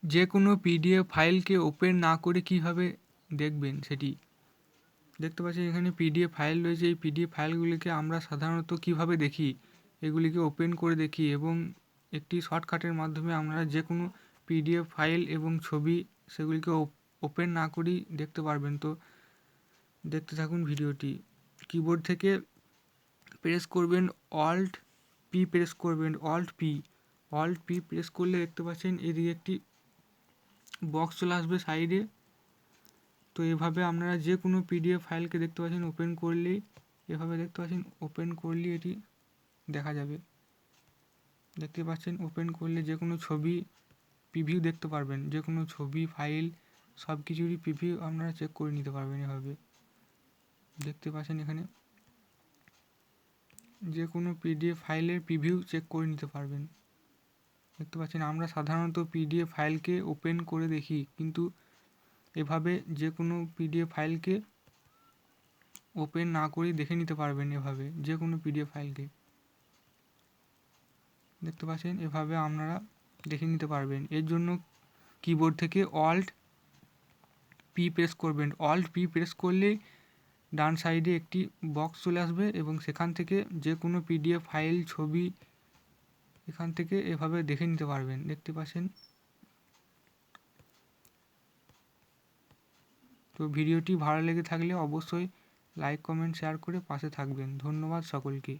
যে কোনো PDF ফাইলকে open না করে কীভাবে দেখবেন সেটি দেখতে পাচ্ছি। এখানে পিডিএফ ফাইল রয়েছে। এই পিডিএফ ফাইলগুলিকে আমরা সাধারণত কীভাবে দেখি, এগুলিকে ওপেন করে দেখি এবং একটি শর্টকাটের মাধ্যমে আমরা যে কোনো পিডিএফ ফাইল এবং ছবি সেগুলিকে ওপেন না করেই দেখতে পারবেন। তো দেখতে থাকুন ভিডিওটি। কিবোর্ড থেকে প্রেস করবেন অল্ট পি, প্রেস করবেন অল্ট পি প্রেস করলে দেখতে পাচ্ছেন এদিকে একটি বক্স চলে আসবে সাইডে। তো এভাবে আপনারা যে কোনো পিডিএফ ফাইলকে দেখতে পাচ্ছেন ওপেন করলেই, এভাবে দেখতে পাচ্ছেন ওপেন করলেই এটি দেখা যাবে। দেখতে পাচ্ছেন ওপেন করলে যে কোনো ছবি প্রিভিউ দেখতে পারবেন, যে কোনো ছবি ফাইল সব কিছুরই প্রিভিউ আপনারা চেক করে নিতে পারবেন। এভাবে দেখতে পাচ্ছেন এখানে যে কোনো পিডিএফ ফাইলের প্রিভিউ চেক করে নিতে পারবেন। দেখতে পাচ্ছেন আমরা সাধারণত পিডিএফ ফাইলকে ওপেন করে দেখি, কিন্তু এভাবে যে কোনো পিডিএফ ফাইলকে ওপেন না করেই দেখে নিতে পারবেন। এভাবে যে কোনো পিডিএফ ফাইলকে দেখতে পাচ্ছেন এভাবে আপনারা দেখে নিতে পারবেন। এর জন্য কিবোর্ড থেকে অল্ট পি প্রেস করবেন। অল্ট পি প্রেস করলেই ডান সাইডে একটি বক্স চলে আসবে এবং সেখান থেকে যে কোনো পিডিএফ ফাইল ছবি এখান থেকে এভাবে দেখে নিতে পারবেন। দেখতে পাচ্ছেন। তো ভিডিওটি ভালো লেগে থাকলে অবশ্যই লাইক, কমেন্ট, শেয়ার করে পাশে থাকবেন। ধন্যবাদ সকলকে।